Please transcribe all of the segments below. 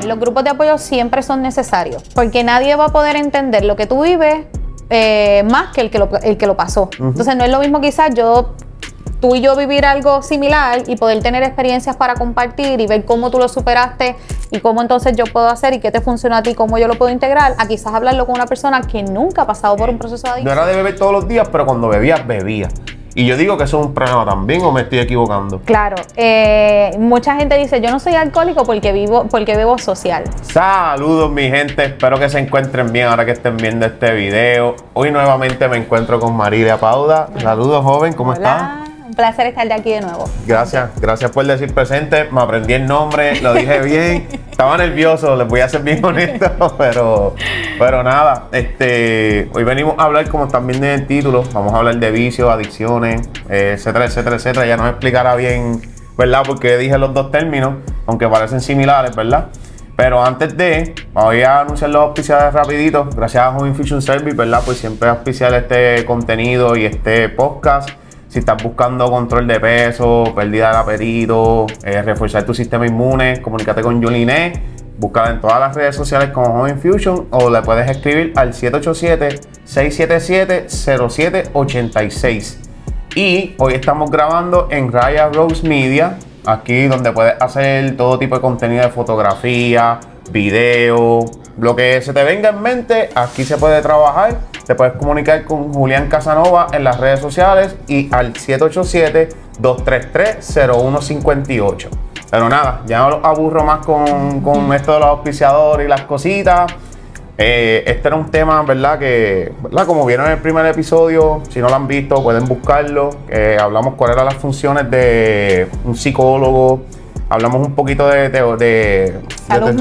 los grupos de apoyo siempre son necesarios, porque nadie va a poder entender lo que tú vives más que el que lo pasó. Entonces no es lo mismo quizás tú y yo vivir algo similar y poder tener experiencias para compartir y ver cómo tú lo superaste y cómo entonces yo puedo hacer y qué te funciona a ti, cómo yo lo puedo integrar, a quizás hablarlo con una persona que nunca ha pasado por un proceso de adicción. No era de beber todos los días, pero cuando bebía, bebía. Y yo digo que eso es un problema también, ¿o me estoy equivocando? Claro, mucha gente dice, yo no soy alcohólico porque bebo social. Saludos mi gente, espero que se encuentren bien ahora que estén viendo este video. Hoy nuevamente me encuentro con Marilia Pauda. Saludos joven, ¿cómo estás? Un placer estar de aquí de nuevo. Gracias por decir presente. Me aprendí el nombre, lo dije bien. Estaba nervioso, les voy a ser bien honesto, pero nada. Hoy venimos a hablar, como están viendo en el título, vamos a hablar de vicios, adicciones, etcétera, etcétera, etcétera. Ya nos explicará bien, ¿verdad? Porque dije los dos términos, aunque parecen similares, ¿verdad? Pero antes voy a anunciar los auspiciadores rapidito. Gracias a Home Infusion Service, ¿verdad? Pues siempre auspiciar este contenido y este podcast. Si estás buscando control de peso, pérdida del apetito, reforzar tu sistema inmune, comunícate con Yuliné, búscala en todas las redes sociales como Home Infusion o le puedes escribir al 787-677-0786. Y hoy estamos grabando en Raya Rose Media, aquí donde puedes hacer todo tipo de contenido de fotografía, video, lo que se te venga en mente, aquí se puede trabajar. Te puedes comunicar con Julián Casanova en las redes sociales y al 787-233-0158. Pero nada, ya no los aburro más con esto de los auspiciadores y las cositas. Este era un tema, ¿verdad? ¿verdad? Como vieron en el primer episodio, si no lo han visto, pueden buscarlo. Hablamos cuáles eran las funciones de un psicólogo. Hablamos un poquito de salud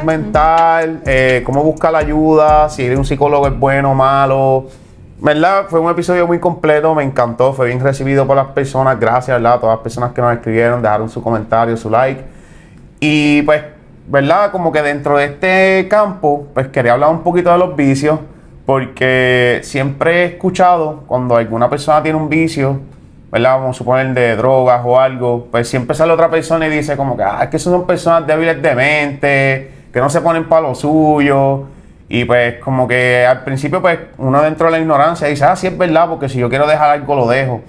mental, cómo buscar la ayuda, si un psicólogo es bueno o malo. ¿Verdad? Fue un episodio muy completo, me encantó, fue bien recibido por las personas. Gracias, ¿verdad? A todas las personas que nos escribieron, dejaron su comentario, su like. Y pues, ¿verdad? Como que dentro de este campo, pues quería hablar un poquito de los vicios, porque siempre he escuchado cuando alguna persona tiene un vicio, ¿verdad? Vamos a suponer de drogas o algo, pues siempre sale otra persona y dice como que, es que son personas débiles de mente, que no se ponen para lo suyo. Y pues como que al principio pues uno dentro de la ignorancia dice, sí es verdad, porque si yo quiero dejar algo lo dejo.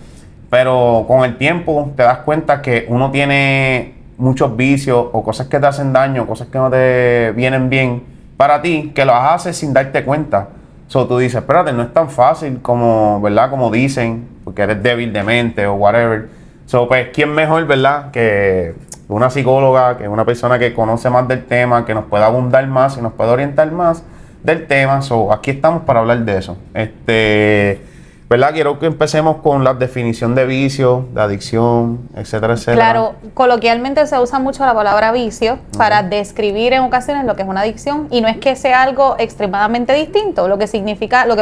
Pero con el tiempo te das cuenta que uno tiene muchos vicios o cosas que te hacen daño, cosas que no te vienen bien para ti, que los haces sin darte cuenta. So, tú dices, espérate, no es tan fácil como, ¿verdad? Como dicen, porque eres débil de mente o whatever. So, pues, ¿quién mejor, verdad? Que una psicóloga, que una persona que conoce más del tema, que nos pueda abundar más y nos pueda orientar más del tema. So, aquí estamos para hablar de eso. ¿Verdad? Quiero que empecemos con la definición de vicio, de adicción, etcétera, etcétera. Claro, coloquialmente se usa mucho la palabra vicio para describir en ocasiones lo que es una adicción, y no es que sea algo extremadamente distinto. Lo que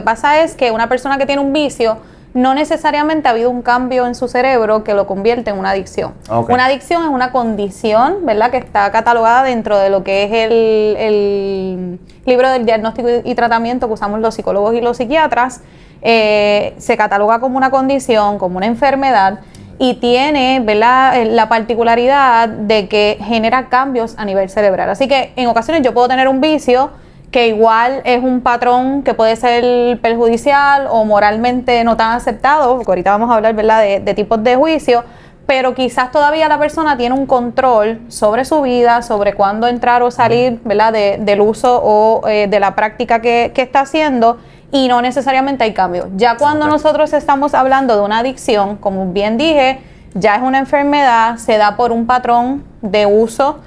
pasa es que una persona que tiene un vicio no necesariamente ha habido un cambio en su cerebro que lo convierte en una adicción. Okay. Una adicción es una condición, ¿verdad?, que está catalogada dentro de lo que es el libro del diagnóstico y tratamiento que usamos los psicólogos y los psiquiatras. Se cataloga como una condición, como una enfermedad, y tiene, ¿verdad?, la particularidad de que genera cambios a nivel cerebral. Así que en ocasiones yo puedo tener un vicio que igual es un patrón que puede ser perjudicial o moralmente no tan aceptado, porque ahorita vamos a hablar, ¿verdad?, de tipos de juicio, pero quizás todavía la persona tiene un control sobre su vida, sobre cuándo entrar o salir, ¿verdad?, del uso o de la práctica que está haciendo, y no necesariamente hay cambio. Ya cuando nosotros estamos hablando de una adicción, como bien dije, ya es una enfermedad, se da por un patrón de uso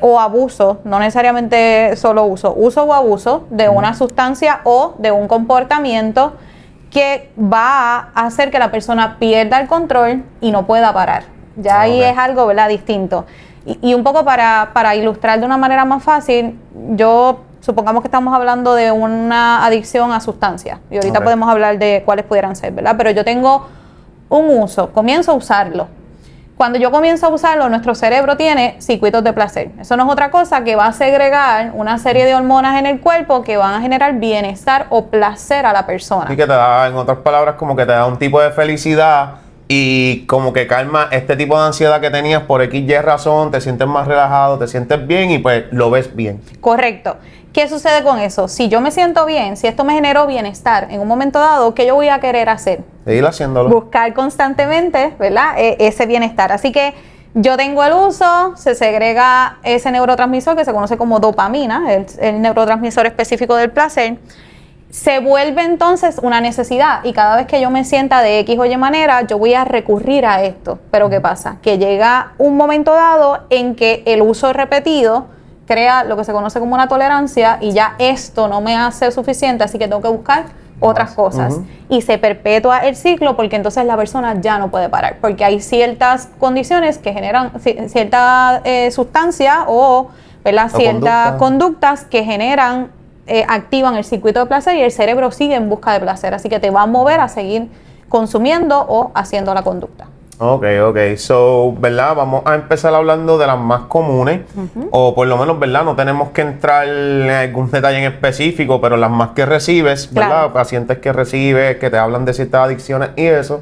o abuso, no necesariamente solo uso o abuso de una sustancia o de un comportamiento que va a hacer que la persona pierda el control y no pueda parar. Ya ahí es algo, ¿verdad?, distinto. Y un poco para ilustrar de una manera más fácil, supongamos que estamos hablando de una adicción a sustancias, y ahorita podemos hablar de cuáles pudieran ser, ¿verdad? Pero yo tengo un uso, comienzo a usarlo. Cuando yo comienzo a usarlo, nuestro cerebro tiene circuitos de placer. Eso no es otra cosa que va a segregar una serie de hormonas en el cuerpo que van a generar bienestar o placer a la persona. Y que te da, en otras palabras, como que te da un tipo de felicidad y como que calma este tipo de ansiedad que tenías por XY razón, te sientes más relajado, te sientes bien y pues lo ves bien. Correcto. ¿Qué sucede con eso? Si yo me siento bien, si esto me generó bienestar en un momento dado, ¿qué yo voy a querer hacer? Seguir haciéndolo. Buscar constantemente, ¿verdad? Ese bienestar. Así que yo tengo el uso, se segrega ese neurotransmisor que se conoce como dopamina, el neurotransmisor específico del placer. Se vuelve entonces una necesidad y cada vez que yo me sienta de X o Y manera, yo voy a recurrir a esto. Pero ¿qué pasa? Que llega un momento dado en que el uso repetido crea lo que se conoce como una tolerancia y ya esto no me hace suficiente, así que tengo que buscar otras cosas. Y se perpetúa el ciclo porque entonces la persona ya no puede parar, porque hay ciertas condiciones que generan cierta sustancia o ¿verdad? Ciertas conductas que generan activan el circuito de placer y el cerebro sigue en busca de placer, así que te va a mover a seguir consumiendo o haciendo la conducta. Ok. So, ¿verdad? Vamos a empezar hablando de las más comunes, o por lo menos, ¿verdad? No tenemos que entrar en algún detalle en específico, pero las más que recibes, ¿verdad? Claro. Pacientes que recibes, que te hablan de ciertas adicciones y eso.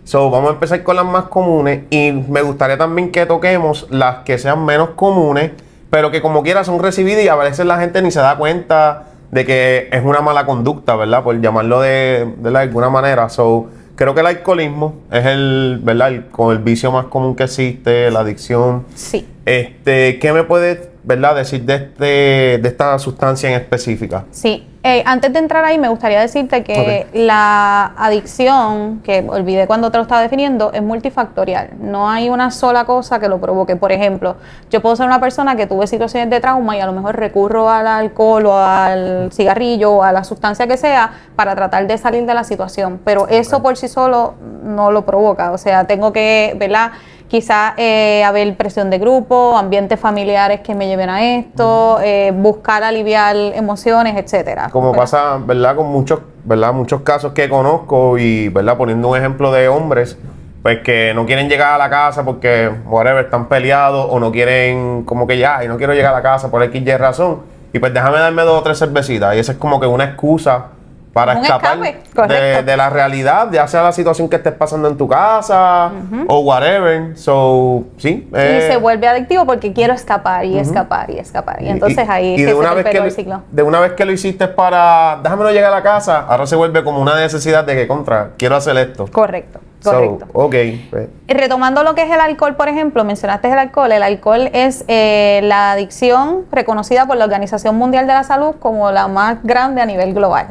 So, vamos a empezar con las más comunes y me gustaría también que toquemos las que sean menos comunes, pero que como quiera son recibidas y a veces la gente ni se da cuenta de que es una mala conducta, ¿verdad? Por llamarlo de alguna manera. So, creo que el alcoholismo es ¿verdad? El vicio más común que existe, la adicción. Sí. ¿Qué me puedes, ¿verdad? decir de esta sustancia en específica? Sí. Antes de entrar ahí, me gustaría decirte que la adicción, que olvidé cuando te lo estaba definiendo, es multifactorial. No hay una sola cosa que lo provoque. Por ejemplo, yo puedo ser una persona que tuve situaciones de trauma y a lo mejor recurro al alcohol o al cigarrillo o a la sustancia que sea para tratar de salir de la situación. Pero eso por sí solo no lo provoca. O sea, tengo que, ¿verdad? Quizás haber presión de grupo, ambientes familiares que me lleven a esto, buscar aliviar emociones, etcétera. Como pasa, ¿verdad? Con muchos casos que conozco y, ¿verdad? Poniendo un ejemplo de hombres, pues que no quieren llegar a la casa porque, whatever, están peleados o no quieren, como que ya, y no quiero llegar a la casa por XY razón. Y pues déjame darme 2 o 3 cervecitas. Y esa es como que una excusa para escapar de la realidad, ya sea la situación que estés pasando en tu casa o whatever. So, sí. Y se vuelve adictivo porque quiero escapar y escapar y escapar. Y entonces ahí se perpetúa el ciclo. De una vez que lo hiciste para, déjamelo llegar a la casa, ahora se vuelve como una necesidad de que quiero hacer esto. Correcto. Retomando lo que es el alcohol, por ejemplo, mencionaste el alcohol es la adicción reconocida por la Organización Mundial de la Salud como la más grande a nivel global.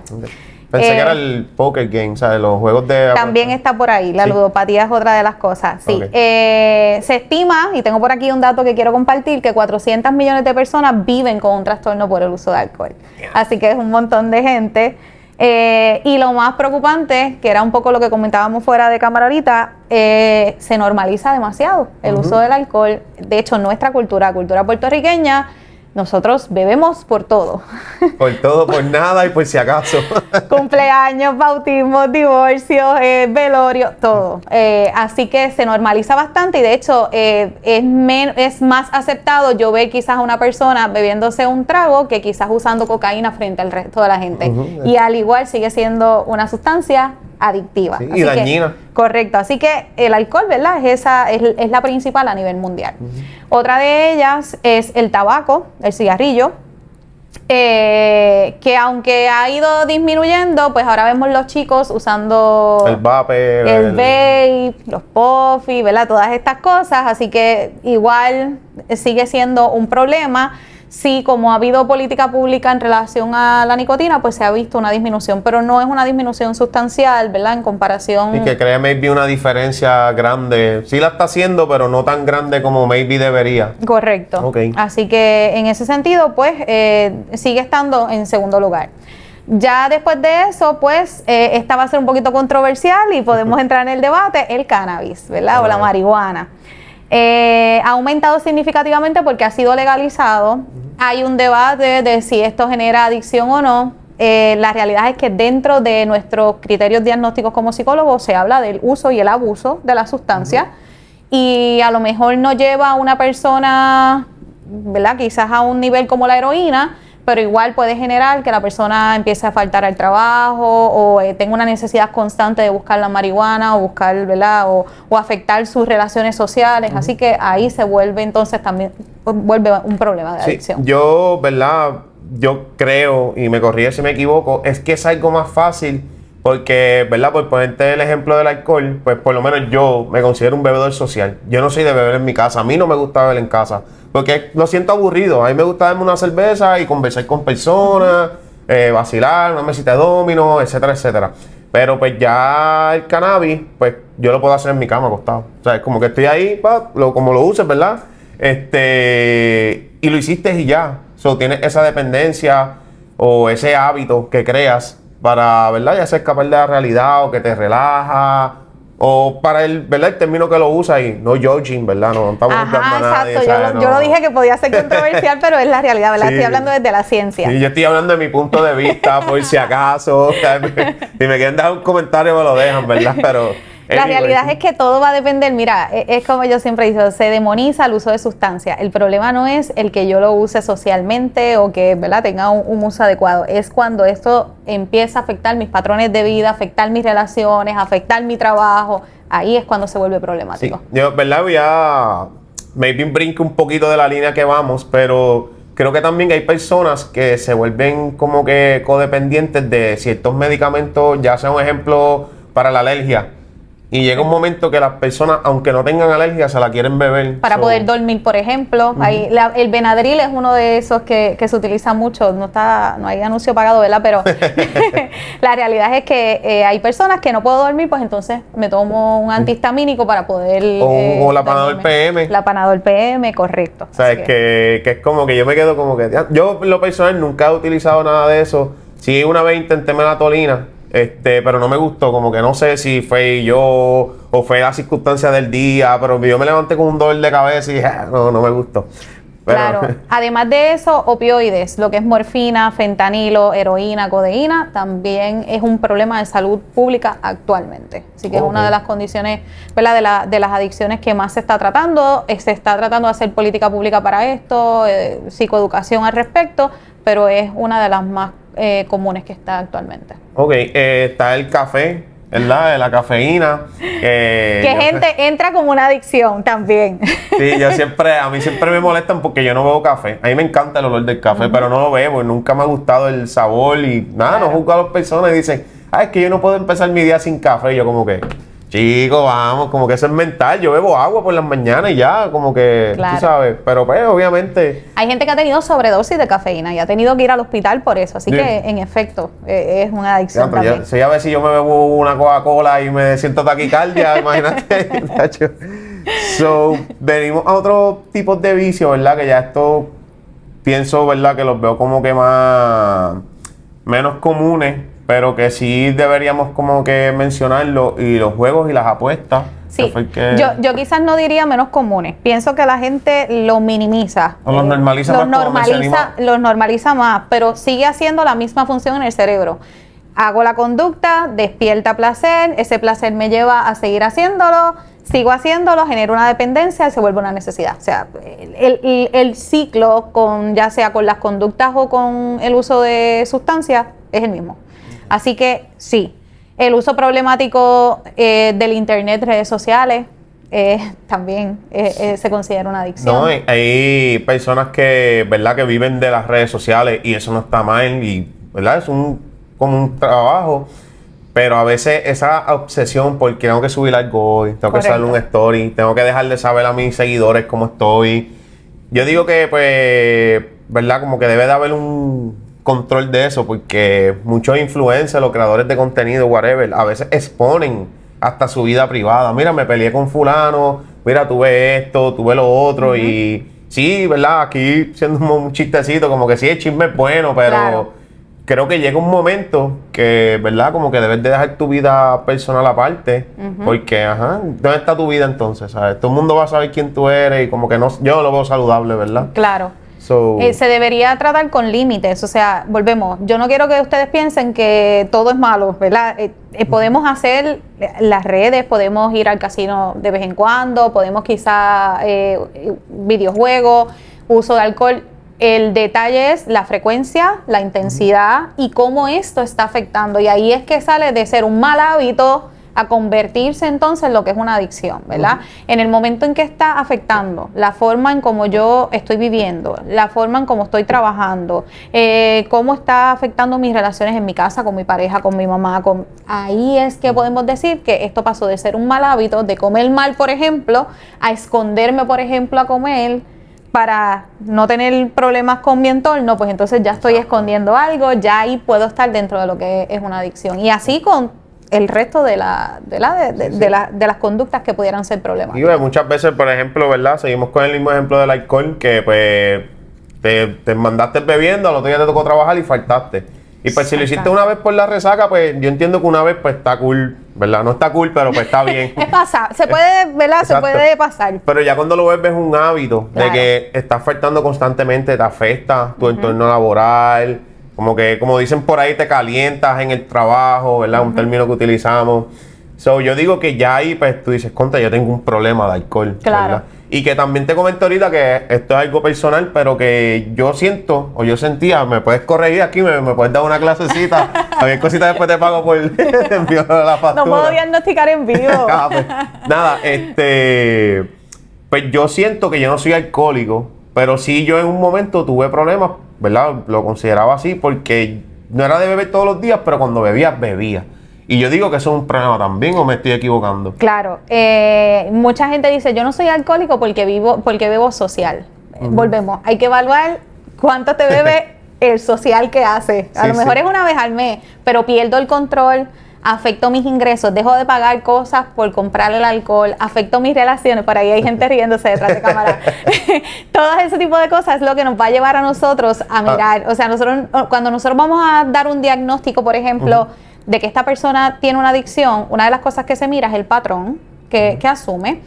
Pensé que era el poker game, ¿sabes? Los juegos de... También está por ahí, la ludopatía es otra de las cosas, sí. Se estima, y tengo por aquí un dato que quiero compartir, que 400 millones de personas viven con un trastorno por el uso de alcohol. Así que es un montón de gente. Y lo más preocupante, que era un poco lo que comentábamos fuera de cámara ahorita, se normaliza demasiado el uso del alcohol. De hecho, nuestra cultura puertorriqueña, nosotros bebemos por todo. Por todo, por nada y por si acaso. Cumpleaños, bautismos, divorcios, velorio, todo. Así que se normaliza bastante y de hecho es más aceptado yo ver quizás a una persona bebiéndose un trago que quizás usando cocaína frente al resto de la gente. Y al igual sigue siendo una sustancia adictiva. Sí, y dañina. Correcto, así que el alcohol, ¿verdad? Es la principal a nivel mundial. Otra de ellas es el tabaco, el cigarrillo, que aunque ha ido disminuyendo, pues ahora vemos los chicos usando el vape, los puffy, ¿verdad? Todas estas cosas, así que igual sigue siendo un problema. Sí, como ha habido política pública en relación a la nicotina, pues se ha visto una disminución, pero no es una disminución sustancial, ¿verdad? En comparación... Y que crea maybe una diferencia grande. Sí la está haciendo, pero no tan grande como maybe debería. Correcto. Así que en ese sentido, pues, sigue estando en segundo lugar. Ya después de eso, pues, esta va a ser un poquito controversial y podemos entrar en el debate, el cannabis, ¿verdad? O la marihuana. Ha aumentado significativamente porque ha sido legalizado. Hay un debate de si esto genera adicción o no. La realidad es que dentro de nuestros criterios diagnósticos como psicólogos se habla del uso y el abuso de la sustancia y a lo mejor no lleva a una persona, ¿verdad? Quizás a un nivel como la heroína, pero igual puede generar que la persona empiece a faltar al trabajo o tenga una necesidad constante de buscar la marihuana o buscar, ¿verdad? O afectar sus relaciones sociales. Así que ahí se vuelve entonces también vuelve un problema de adicción. Yo, ¿verdad? Yo creo, y me corrige si me equivoco, es que es algo más fácil porque, ¿verdad? Por ponerte el ejemplo del alcohol, pues por lo menos yo me considero un bebedor social. Yo no soy de beber en mi casa, a mí no me gusta beber en casa porque lo siento aburrido. A mí me gusta darme una cerveza y conversar con personas, vacilar, una mesita de dominó, etcétera, etcétera. Pero pues ya el cannabis, pues yo lo puedo hacer en mi cama acostado. O sea, es como que estoy ahí, como lo uses, ¿verdad? Y lo hiciste y ya. So, tienes esa dependencia o ese hábito que creas para, ¿verdad? Ya sea escapar de la realidad o que te relaja o para el, ¿verdad? El término que lo usa y no judging, ¿verdad? No estamos juzgando a nadie. Exacto. Yo lo dije que podía ser controversial, pero es la realidad, ¿verdad? Sí. Estoy hablando desde la ciencia. Sí, yo estoy hablando de mi punto de vista, por si acaso. Si me quieren dejar un comentario me lo dejan, ¿verdad? Pero la realidad es que todo va a depender, mira, es como yo siempre digo, se demoniza el uso de sustancias. El problema no es el que yo lo use socialmente o que, ¿verdad?, tenga un uso adecuado. Es cuando esto empieza a afectar mis patrones de vida, afectar mis relaciones, afectar mi trabajo. Ahí es cuando se vuelve problemático. Sí. Yo, ¿verdad? Voy a maybe brinco un poquito de la línea que vamos, pero creo que también hay personas que se vuelven como que codependientes de ciertos medicamentos, ya sea un ejemplo para la alergia. Y llega un momento que las personas, aunque no tengan alergia, se la quieren beber. Para poder dormir, por ejemplo. Ahí, el Benadryl es uno de esos que se utiliza mucho. No hay anuncio pagado, ¿verdad? Pero la realidad es que hay personas que no puedo dormir, pues entonces me tomo un antihistamínico para poder... O la Panadol PM. La Panadol PM, correcto. O sea, es que es como que yo me quedo como que... Yo, en lo personal, nunca he utilizado nada de eso. Sí, una vez intenté melatonina. Pero no me gustó, como que no sé si fue yo o fue la circunstancia del día, pero yo me levanté con un dolor de cabeza y dije, no me gustó. Pero, claro, además de eso, opioides, lo que es morfina, fentanilo, heroína, codeína, también es un problema de salud pública actualmente. Así que es una de las condiciones, ¿verdad?, de las adicciones que más se está tratando. Se está tratando de hacer política pública para esto, psicoeducación al respecto, pero es una de las más comunes que está actualmente. Ok, está el café, ¿verdad? La cafeína. Que gente entra como una adicción también. Sí, a mí siempre me molestan porque yo no bebo café. A mí me encanta el olor del café, pero no lo bebo. Nunca me ha gustado el sabor y nada, claro. No juzgo a las personas y dicen, es que yo no puedo empezar mi día sin café. Y yo como que, chico, vamos, como que eso es mental. Yo bebo agua por las mañanas y ya, como que, claro. Tú sabes. Pero pues, obviamente... Hay gente que ha tenido sobredosis de cafeína y ha tenido que ir al hospital por eso. Así que, en efecto, es una adicción también. A ver si yo me bebo una Coca-Cola y me siento taquicardia, imagínate. So, venimos a otros tipos de vicios, ¿verdad? Que ya esto, pienso, ¿verdad? Que los veo como que menos comunes, pero que sí deberíamos como que mencionarlo, y los juegos y las apuestas. Sí, yo quizás no diría menos comunes. Pienso que la gente lo minimiza. O los normaliza más. Los normaliza más, pero sigue haciendo la misma función en el cerebro. Hago la conducta, despierta placer, ese placer me lleva a seguir haciéndolo, sigo haciéndolo, genero una dependencia y se vuelve una necesidad. O sea, el ciclo, ya sea con las conductas o con el uso de sustancias, es el mismo. Así que sí, el uso problemático del internet, redes sociales, también se considera una adicción. No, hay personas que, ¿verdad?, que viven de las redes sociales y eso no está mal y, ¿verdad?, es como un trabajo, pero a veces esa obsesión porque tengo que subir algo hoy, tengo que subir un story, tengo que dejar de saber a mis seguidores cómo estoy. Yo digo que, pues, ¿verdad?, como que debe de haber un control de eso, porque muchos influencers, los creadores de contenido, whatever, a veces exponen hasta su vida privada. Mira, me peleé con fulano, mira, tuve esto, tuve lo otro, y sí, ¿verdad? Aquí siendo un chistecito, como que sí, el chisme es bueno, pero claro, creo que llega un momento que, ¿verdad?, como que debes de dejar tu vida personal aparte, porque, ¿dónde está tu vida entonces? ¿Sabes? Todo el mundo va a saber quién tú eres y como que yo no lo veo saludable, ¿verdad? Claro. Se debería tratar con límites, o sea, volvemos, yo no quiero que ustedes piensen que todo es malo, ¿verdad? Podemos hacer las redes, podemos ir al casino de vez en cuando, podemos quizá videojuegos, uso de alcohol, El detalle es la frecuencia, la intensidad y cómo esto está afectando. Y ahí es que sale de ser un mal hábito a convertirse entonces en lo que es una adicción, ¿verdad? En el momento en que está afectando la forma en cómo yo estoy viviendo, la forma en cómo estoy trabajando, cómo está afectando mis relaciones en mi casa, con mi pareja, con mi mamá, ahí es que podemos decir que esto pasó de ser un mal hábito, de comer mal, por ejemplo, a esconderme, por ejemplo, a comer para no tener problemas con mi entorno, pues entonces ya estoy escondiendo algo, ya ahí puedo estar dentro de lo que es una adicción. Y así con el resto de las conductas que pudieran ser problemáticas. Y muchas veces, por ejemplo, ¿verdad? Seguimos con el mismo ejemplo del alcohol, que pues te mandaste bebiendo, al otro día te tocó trabajar y faltaste. Y pues si lo hiciste una vez por la resaca, pues yo entiendo que una vez pues está cool, ¿verdad? No está cool, pero pues está bien. Se puede, ¿verdad? Se puede pasar. Pero ya cuando lo vuelves un hábito, de que estás faltando constantemente, te afecta tu entorno laboral, como dicen por ahí, te calientas en el trabajo, ¿verdad? Un término que utilizamos. So, yo digo que ya ahí, pues tú dices, contra, yo tengo un problema de alcohol, ¿verdad? Y que también te comento ahorita que esto es algo personal, pero que yo siento, o yo sentía, me puedes corregir aquí, me puedes dar una clasecita, cualquier cosita después te pago por te envío la factura. No puedo diagnosticar en vivo. Pues, nada, pues yo siento que yo no soy alcohólico, pero sí yo en un momento tuve problemas, ¿verdad? Lo consideraba así porque no era de beber todos los días, pero cuando bebía, bebía. Y yo digo que eso es un problema también, ¿o me estoy equivocando? Claro. Mucha gente dice, yo no soy alcohólico porque bebo social. Volvemos. Hay que evaluar cuánto te bebe el social que hace. A lo mejor es una vez al mes, pero pierdo el control, afecto mis ingresos, dejo de pagar cosas por comprar el alcohol, afecto mis relaciones. Por ahí hay gente riéndose detrás de cámara. Todo ese tipo de cosas es lo que nos va a llevar a nosotros a mirar. O sea, cuando nosotros vamos a dar un diagnóstico, por ejemplo, de que esta persona tiene una adicción, una de las cosas que se mira es el patrón que asume,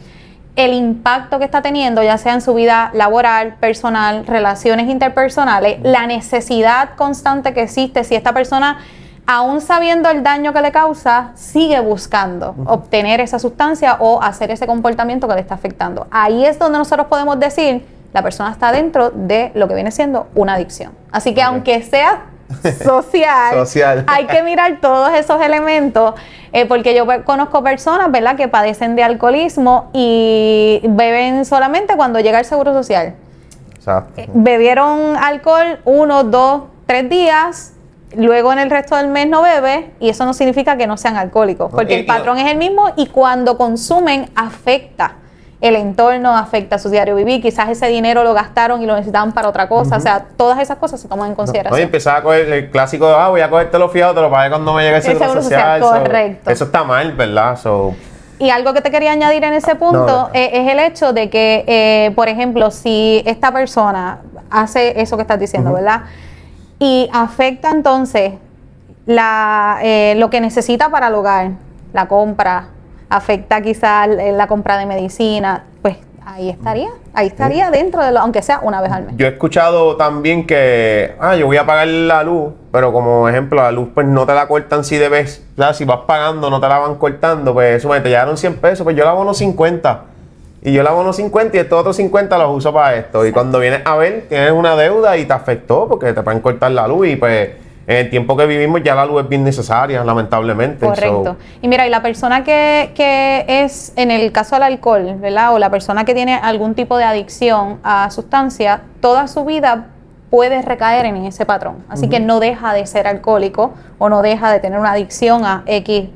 el impacto que está teniendo, ya sea en su vida laboral, personal, relaciones interpersonales, la necesidad constante que existe si esta persona, aún sabiendo el daño que le causa, sigue buscando obtener esa sustancia o hacer ese comportamiento que le está afectando. Ahí es donde nosotros podemos decir, la persona está dentro de lo que viene siendo una adicción. Así que aunque sea social, hay que mirar todos esos elementos, porque yo conozco personas, ¿verdad?, que padecen de alcoholismo y beben solamente cuando llega el seguro social. Exacto. Bebieron alcohol 1, 2, 3 días, luego en el resto del mes no bebe, y eso no significa que no sean alcohólicos, porque el patrón es el mismo y cuando consumen afecta el entorno, afecta su diario vivir, quizás ese dinero lo gastaron y lo necesitaban para otra cosa, o sea, todas esas cosas se toman en consideración. Oye, empezaba a coger el clásico de, voy a cogerte los fiados, te lo pagué cuando me llegue el seguro social. Correcto. Eso está mal, ¿verdad? Y algo que te quería añadir en ese punto es el hecho de que, por ejemplo, si esta persona hace eso que estás diciendo, ¿verdad? Y afecta entonces lo que necesita para el hogar, la compra, afecta quizás la compra de medicina, pues ahí estaría dentro de aunque sea una vez al mes. Yo he escuchado también que, yo voy a pagar la luz, pero como ejemplo, la luz pues no te la cortan si debes, o sea, si vas pagando no te la van cortando, pues eso te llegaron 100 pesos, pues yo la abono 50. Y yo la abono 50 y estos otros 50 los uso para esto. Y cuando vienes a ver, tienes una deuda y te afectó porque te pueden cortar la luz y pues en el tiempo que vivimos ya la luz es bien necesaria, lamentablemente. Correcto. Y mira, y la persona que es, en el caso del alcohol, ¿verdad? O la persona que tiene algún tipo de adicción a sustancia, toda su vida puede recaer en ese patrón. Así que no deja de ser alcohólico o no deja de tener una adicción a X,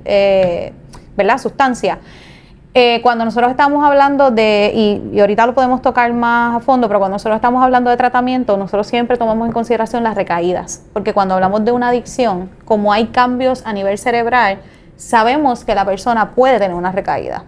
¿verdad?, sustancia. Cuando nosotros estamos hablando y ahorita lo podemos tocar más a fondo, pero cuando nosotros estamos hablando de tratamiento, nosotros siempre tomamos en consideración las recaídas, porque cuando hablamos de una adicción, como hay cambios a nivel cerebral, sabemos que la persona puede tener una recaída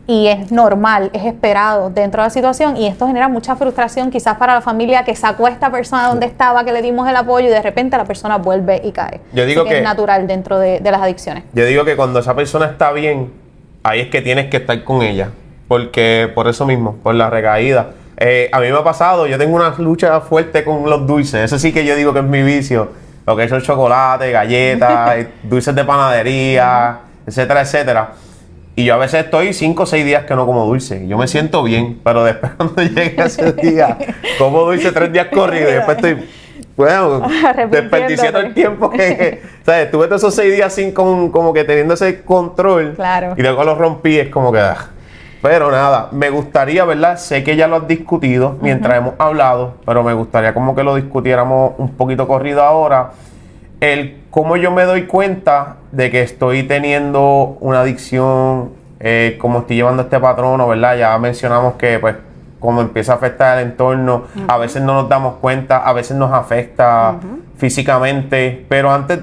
y es normal, es esperado dentro de la situación, y esto genera mucha frustración quizás para la familia que sacó a esta persona donde estaba, que le dimos el apoyo y de repente la persona vuelve y cae. Yo digo que es natural dentro de las adicciones. Yo digo que cuando esa persona está bien, ahí es que tienes que estar con ella, porque por eso mismo, por la recaída. A mí me ha pasado, yo tengo una lucha fuerte con los dulces, eso sí que yo digo que es mi vicio, lo que es el chocolate, galletas, dulces de panadería, etcétera, etcétera. Y yo a veces estoy 5 o 6 días que no como dulce. Yo me siento bien, pero después cuando llegue ese día, como dulce 3 días corridos y después estoy, bueno, desperdiciando el tiempo ¿sabes? Estuve todos esos 6 días sin como que teniendo ese control. Claro. Y luego lo rompí, es como que... Pero nada, me gustaría, ¿verdad? Sé que ya lo has discutido mientras hemos hablado, pero me gustaría como que lo discutiéramos un poquito corrido ahora. El cómo yo me doy cuenta de que estoy teniendo una adicción, cómo estoy llevando este patrono, ¿verdad? Ya mencionamos que, pues, como empieza a afectar el entorno, a veces no nos damos cuenta, a veces nos afecta físicamente. Pero antes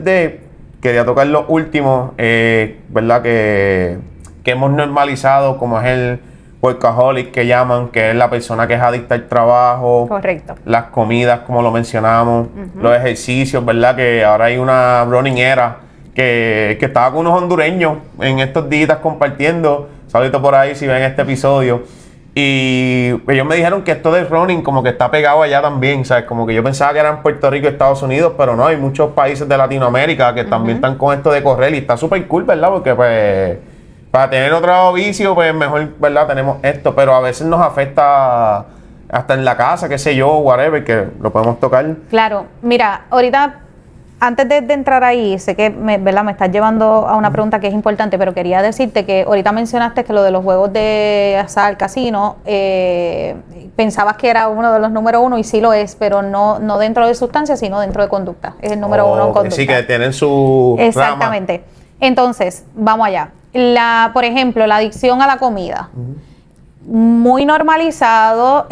quería tocar lo último, ¿verdad? Que hemos normalizado, como es el workaholic que llaman, que es la persona que es adicta al trabajo. Correcto. Las comidas, como lo mencionamos, los ejercicios, ¿verdad? Que ahora hay una running era que estaba con unos hondureños en estos días compartiendo. Saludito por ahí si ven este episodio. Y ellos me dijeron que esto del running como que está pegado allá también, ¿sabes? Como que yo pensaba que era en Puerto Rico y Estados Unidos, pero no, hay muchos países de Latinoamérica que también están con esto de correr y está súper cool, ¿verdad? Porque pues... Para tener otro vicio, pues mejor, ¿verdad? Tenemos esto, pero a veces nos afecta hasta en la casa, qué sé yo, whatever, que lo podemos tocar. Claro, mira, ahorita, antes de entrar ahí, sé que ¿verdad? Me estás llevando a una pregunta que es importante, pero quería decirte que ahorita mencionaste que lo de los juegos de azar, casino, pensabas que era uno de los número uno, y sí lo es, pero no dentro de sustancias, sino dentro de conducta. Es el número uno en conducta. Sí, que tienen su Exactamente. rama. Entonces, vamos allá. Por ejemplo, la adicción a la comida. Muy normalizado,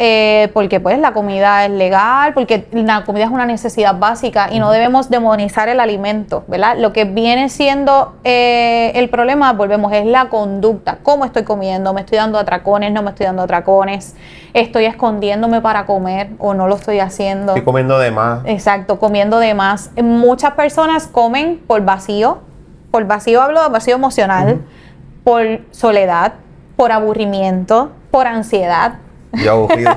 porque pues la comida es legal, porque la comida es una necesidad básica y no debemos demonizar el alimento, ¿verdad? Lo que viene siendo el problema, volvemos, es la conducta. ¿Cómo estoy comiendo? ¿Me estoy dando atracones? ¿No me estoy dando atracones? ¿Estoy escondiéndome para comer o no lo estoy haciendo? Estoy comiendo de más. Exacto, comiendo de más. Muchas personas comen por vacío. Por vacío hablo de vacío emocional, por soledad, por aburrimiento, por ansiedad. Y aburrido.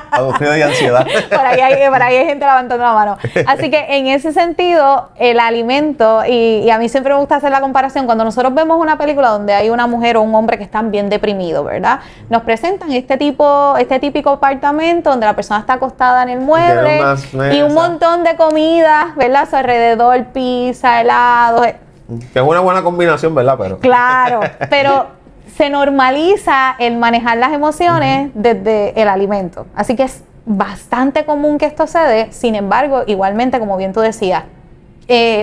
Aburrido y ansiedad. Por ahí hay gente levantando la mano. Así que en ese sentido, el alimento, y a mí siempre me gusta hacer la comparación, cuando nosotros vemos una película donde hay una mujer o un hombre que están bien deprimidos, ¿verdad? Nos presentan este típico apartamento donde la persona está acostada en el mueble y un montón de comidas, ¿verdad? A su alrededor, pizza, helado. Que es una buena combinación, ¿verdad? Claro, pero se normaliza el manejar las emociones desde el alimento. Así que es bastante común que esto se dé. Sin embargo, igualmente, como bien tú decías,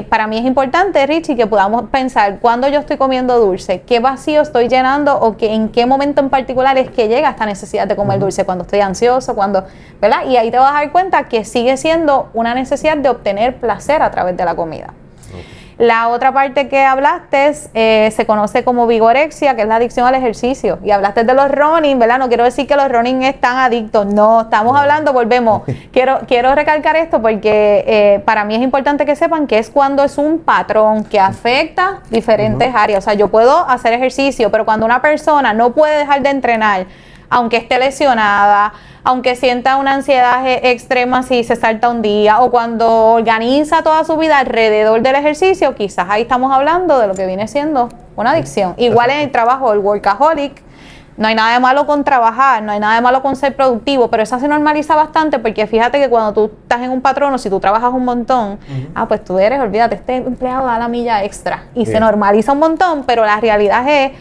para mí es importante, Richie, que podamos pensar cuando yo estoy comiendo dulce, qué vacío estoy llenando o en qué momento en particular es que llega esta necesidad de comer dulce, cuando estoy ansioso, ¿verdad? Y ahí te vas a dar cuenta que sigue siendo una necesidad de obtener placer a través de la comida. La otra parte que hablaste se conoce como vigorexia, que es la adicción al ejercicio. Y hablaste de los running, ¿verdad? No quiero decir que los running están adictos. No, estamos hablando, volvemos. Quiero recalcar esto porque para mí es importante que sepan que es cuando es un patrón que afecta diferentes áreas. O sea, yo puedo hacer ejercicio, pero cuando una persona no puede dejar de entrenar, aunque esté lesionada, aunque sienta una ansiedad extrema si se salta un día, o cuando organiza toda su vida alrededor del ejercicio, quizás ahí estamos hablando de lo que viene siendo una adicción. Igual en el trabajo, el workaholic, no hay nada de malo con trabajar, no hay nada de malo con ser productivo, pero eso se normaliza bastante porque fíjate que cuando tú estás en un patrón o si tú trabajas un montón, pues tú eres, olvídate, este empleado da la milla extra y se normaliza un montón, pero la realidad es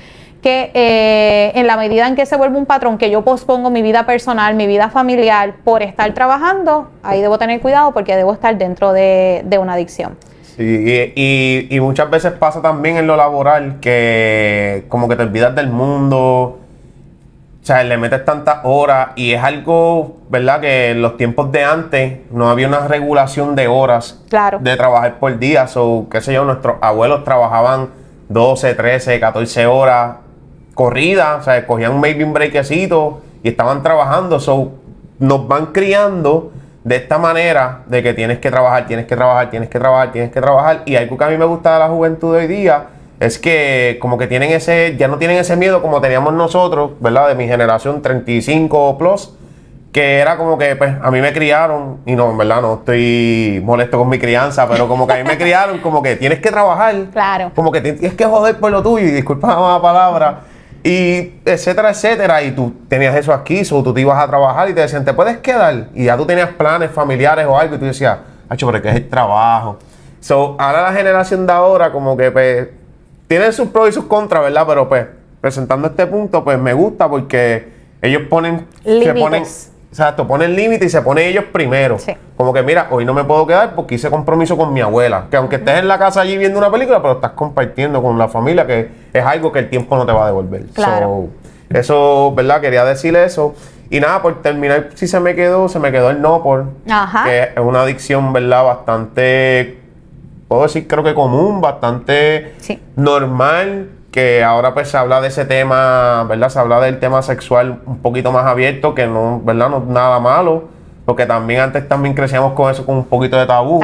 que en la medida en que se vuelve un patrón que yo pospongo mi vida personal, mi vida familiar por estar trabajando, ahí debo tener cuidado porque debo estar dentro de una adicción. Sí, y muchas veces pasa también en lo laboral que como que te olvidas del mundo, o sea, le metes tantas horas y es algo, ¿verdad? Que en los tiempos de antes no había una regulación de horas de trabajar por día, o qué sé yo, nuestros abuelos trabajaban 12, 13, 14 horas corrida, o sea, cogían maybe un breakcito y estaban trabajando, nos van criando de esta manera de que tienes que trabajar, y algo que a mí me gusta de la juventud de hoy día es que como que ya no tienen ese miedo como teníamos nosotros, ¿verdad? De mi generación 35 plus, que era como que, pues, a mí me criaron, y no, en verdad, no estoy molesto con mi crianza, pero como que a mí me criaron como que tienes que trabajar, como que tienes que joder por lo tuyo, y disculpa la palabra. Y etcétera, etcétera. Y tú tenías eso aquí, o tú te ibas a trabajar y te decían, ¿te puedes quedar? Y ya tú tenías planes familiares o algo y tú decías, acho, pero ¿qué es el trabajo? So, ahora la generación de ahora como que pues tienen sus pros y sus contras, ¿verdad? Pero pues presentando este punto pues me gusta porque ellos ponen... Límites. Exacto, ponen límites y se ponen ellos primero. Sí. Como que mira, hoy no me puedo quedar porque hice compromiso con mi abuela. Que aunque estés en la casa allí viendo una película, pero estás compartiendo con la familia, que es algo que el tiempo no te va a devolver. Claro. So, eso, ¿verdad? Quería decirle eso. Y nada, por terminar, si se me quedó el no por. Ajá. Que es una adicción, ¿verdad? Bastante, puedo decir, creo que común, bastante Sí. normal. Que ahora pues se habla de ese tema, ¿verdad? Se habla del tema sexual un poquito más abierto, que no, ¿verdad? No es nada malo, porque también antes también crecíamos con eso, con un poquito de tabú.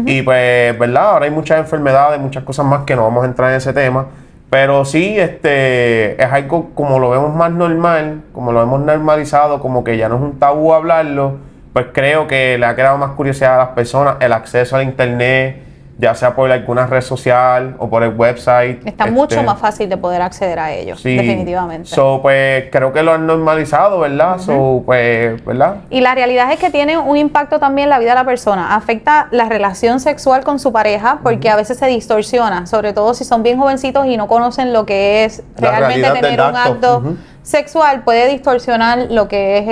Y pues, ¿verdad? Ahora hay muchas enfermedades, muchas cosas más que no vamos a entrar en ese tema. Pero sí, es algo como lo vemos más normal, como lo hemos normalizado, como que ya no es un tabú hablarlo, pues creo que le ha creado más curiosidad a las personas, el acceso al internet, ya sea por alguna red social o por el website. Está mucho más fácil de poder acceder a ellos, sí, definitivamente. So, pues creo que lo han normalizado, ¿verdad? So, pues, ¿verdad? Y la realidad es que tiene un impacto también en la vida de la persona. Afecta la relación sexual con su pareja porque a veces se distorsiona, sobre todo si son bien jovencitos y no conocen lo que es La realmente realidad tener del un acto. acto sexual, puede distorsionar lo que es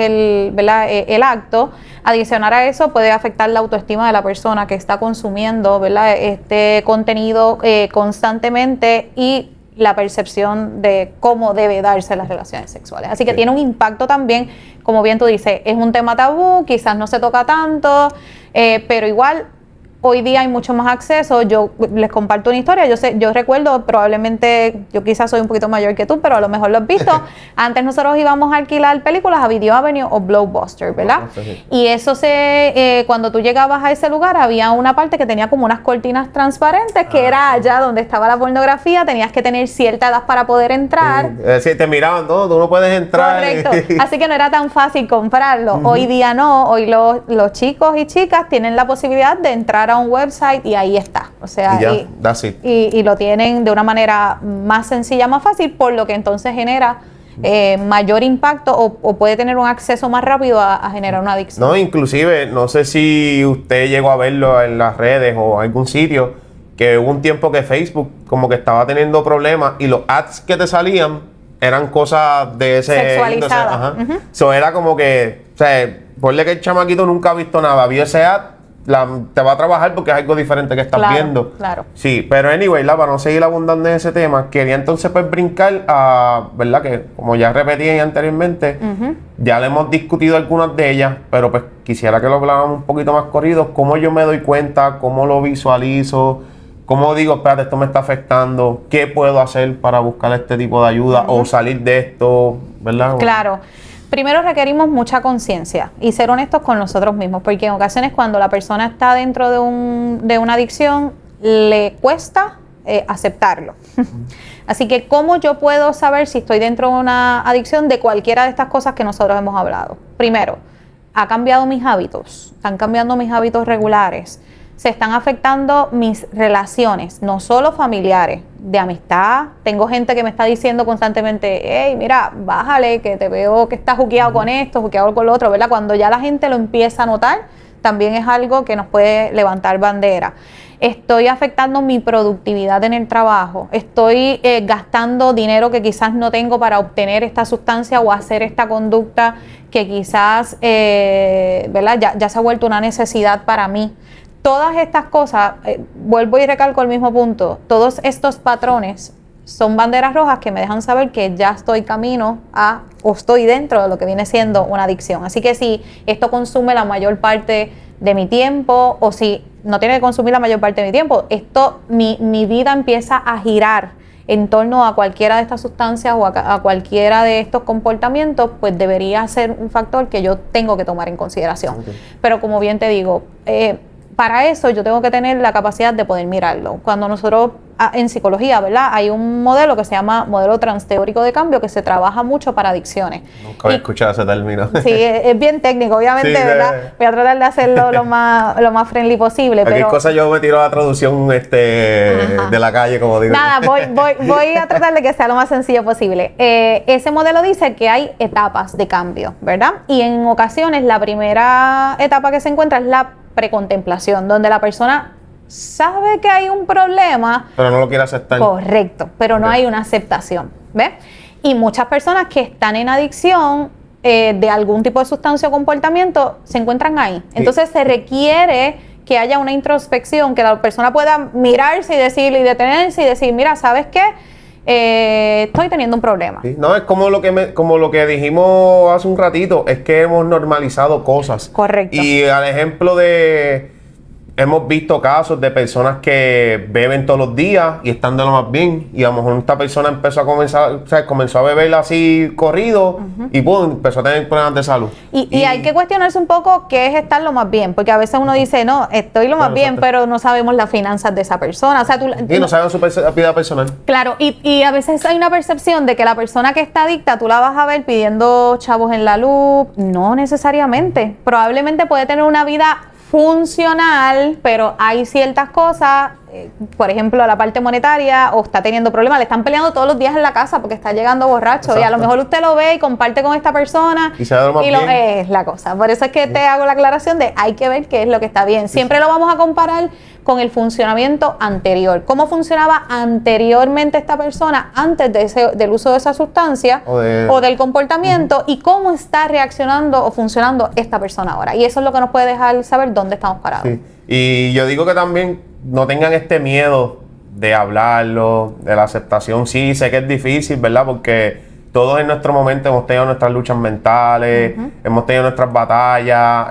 el acto. Adicionar a eso puede afectar la autoestima de la persona que está consumiendo, ¿verdad?, este contenido constantemente y la percepción de cómo debe darse las relaciones sexuales. Así que tiene un impacto también, como bien tú dices, es un tema tabú, quizás no se toca tanto, pero igual hoy día hay mucho más acceso. Yo les comparto una historia. Yo recuerdo, probablemente, yo quizás soy un poquito mayor que tú, pero a lo mejor lo has visto. Antes nosotros íbamos a alquilar películas a Video Avenue o Blockbuster, ¿verdad? Y eso cuando tú llegabas a ese lugar, había una parte que tenía como unas cortinas transparentes, que era allá donde estaba la pornografía. Tenías que tener cierta edad para poder entrar. Sí, te miraban, no, tú no puedes entrar. Correcto. Así que no era tan fácil comprarlo. Hoy día no. Hoy los chicos y chicas tienen la posibilidad de entrar a un website y ahí está. O sea, y lo tienen de una manera más sencilla, más fácil, por lo que entonces genera mayor impacto o puede tener un acceso más rápido a generar una adicción. No, inclusive, no sé si usted llegó a verlo en las redes o en algún sitio, que hubo un tiempo que Facebook como que estaba teniendo problemas y los ads que te salían eran cosas de ese... sexualizadas. So, era como que, o sea, ponle que el chamaquito nunca ha visto nada, vio ese ad, te va a trabajar porque es algo diferente que estás viendo. Claro. Sí, pero anyway, para no seguir abundando en ese tema, quería entonces pues brincar a, ¿verdad? Que como ya repetí anteriormente, ya le hemos discutido algunas de ellas, pero pues quisiera que lo habláramos un poquito más corrido, cómo yo me doy cuenta, cómo lo visualizo, cómo digo, espérate, esto me está afectando, qué puedo hacer para buscar este tipo de ayuda o salir de esto, ¿verdad? Claro. Primero requerimos mucha conciencia y ser honestos con nosotros mismos, porque en ocasiones cuando la persona está dentro de una adicción, le cuesta aceptarlo. Así que, ¿cómo yo puedo saber si estoy dentro de una adicción de cualquiera de estas cosas que nosotros hemos hablado? Primero, ¿ha cambiado mis hábitos? ¿Están cambiando mis hábitos regulares? Se están afectando mis relaciones, no solo familiares, de amistad. Tengo gente que me está diciendo constantemente, hey, mira, bájale, que te veo que estás juqueado con esto, juqueado con lo otro, ¿verdad? Cuando ya la gente lo empieza a notar, también es algo que nos puede levantar bandera. Estoy afectando mi productividad en el trabajo. Estoy gastando dinero que quizás no tengo para obtener esta sustancia o hacer esta conducta que quizás, ¿verdad? Ya se ha vuelto una necesidad para mí. Todas estas cosas, vuelvo y recalco el mismo punto, todos estos patrones son banderas rojas que me dejan saber que ya estoy camino o estoy dentro de lo que viene siendo una adicción. Así que si esto consume la mayor parte de mi tiempo o si no tiene que consumir la mayor parte de mi tiempo, mi vida empieza a girar en torno a cualquiera de estas sustancias o a cualquiera de estos comportamientos, pues debería ser un factor que yo tengo que tomar en consideración. Pero como bien te digo, para eso yo tengo que tener la capacidad de poder mirarlo. Cuando nosotros en psicología, ¿verdad? Hay un modelo que se llama modelo transteórico de cambio que se trabaja mucho para adicciones. Nunca había escuchado ese término. Sí, es bien técnico, obviamente, Sí, ¿verdad? Voy a tratar de hacerlo lo más friendly posible. Aquí pero cosa yo me tiro a la traducción de la calle, como digo. nada, voy a tratar de que sea lo más sencillo posible. Ese modelo dice que hay etapas de cambio, ¿verdad? Y en ocasiones la primera etapa que se encuentra es la precontemplación, donde la persona sabe que hay un problema, pero no lo quiere aceptar. Correcto, pero no hay una aceptación, ¿ves? Y muchas personas que están en adicción de algún tipo de sustancia o comportamiento se encuentran ahí. Entonces se requiere que haya una introspección, que la persona pueda mirarse y decirle y detenerse y decir, mira, ¿sabes qué? Estoy teniendo un problema. Sí, no, es como lo que dijimos hace un ratito, es que hemos normalizado cosas. Correcto. Y al ejemplo hemos visto casos de personas que beben todos los días y están de lo más bien. Y a lo mejor esta persona comenzó a beber así corrido y pum, empezó a tener problemas de salud. Y hay que cuestionarse un poco qué es estar lo más bien, porque a veces uno dice, no, estoy lo más bien, pero no sabemos las finanzas de esa persona. O sea, y no saben su vida personal. Claro, y a veces hay una percepción de que la persona que está adicta, tú la vas a ver pidiendo chavos en la luz. No necesariamente. Probablemente puede tener una vida funcional, pero hay ciertas cosas, por ejemplo, la parte monetaria, o está teniendo problemas, le están peleando todos los días en la casa porque está llegando borracho. Exacto. Y a lo mejor usted lo ve y comparte con esta persona y se da lo más bien. Es la cosa. Por eso es que te hago la aclaración de hay que ver qué es lo que está bien. Siempre lo vamos a comparar con el funcionamiento anterior. ¿Cómo funcionaba anteriormente esta persona antes del uso de esa sustancia o del comportamiento? Y cómo está reaccionando o funcionando esta persona ahora. Y eso es lo que nos puede dejar saber dónde estamos parados. Sí. Y yo digo que también no tengan este miedo de hablarlo, de la aceptación. Sí, sé que es difícil, ¿verdad? Porque todos en nuestro momento hemos tenido nuestras luchas mentales, hemos tenido nuestras batallas,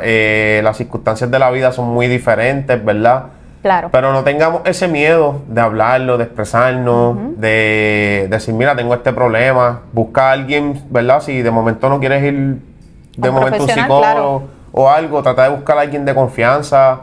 las circunstancias de la vida son muy diferentes, ¿verdad? Claro. Pero no tengamos ese miedo de hablarlo, de expresarnos, de decir, mira, tengo este problema. Busca a alguien, ¿verdad? Si de momento no quieres ir de momento a un psicólogo, claro, o algo, trata de buscar a alguien de confianza.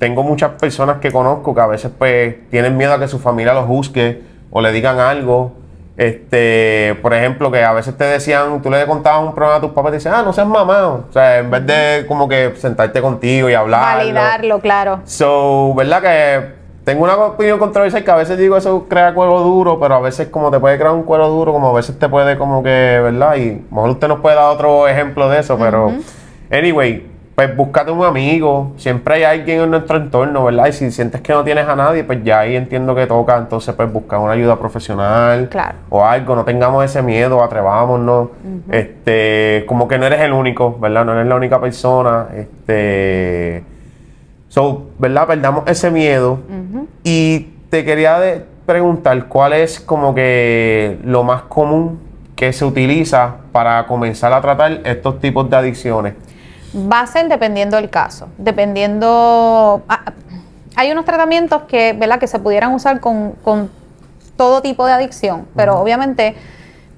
Tengo muchas personas que conozco que a veces pues tienen miedo a que su familia los juzgue o le digan algo. Por ejemplo, que a veces te decían, tú le contabas un problema a tus papás y te dicen, no seas mamá. O sea, en vez de como que sentarte contigo y hablarlo. Validarlo, claro. So, ¿verdad? Que tengo una opinión controversial que a veces digo eso crea cuero duro, pero a veces como te puede crear un cuero duro, como a veces te puede como que, ¿verdad? Y a lo mejor usted nos puede dar otro ejemplo de eso, pero anyway, pues búscate un amigo, siempre hay alguien en nuestro entorno, ¿verdad? Y si sientes que no tienes a nadie, pues ya ahí entiendo que toca, entonces pues buscar una ayuda profesional, claro, o algo, no tengamos ese miedo, atrevámonos, como que no eres el único, ¿verdad? No eres la única persona, ¿verdad? Perdamos ese miedo. Y te quería preguntar, ¿cuál es como que lo más común que se utiliza para comenzar a tratar estos tipos de adicciones? Va a ser dependiendo del caso, hay unos tratamientos que, ¿verdad?, que se pudieran usar con todo tipo de adicción, pero obviamente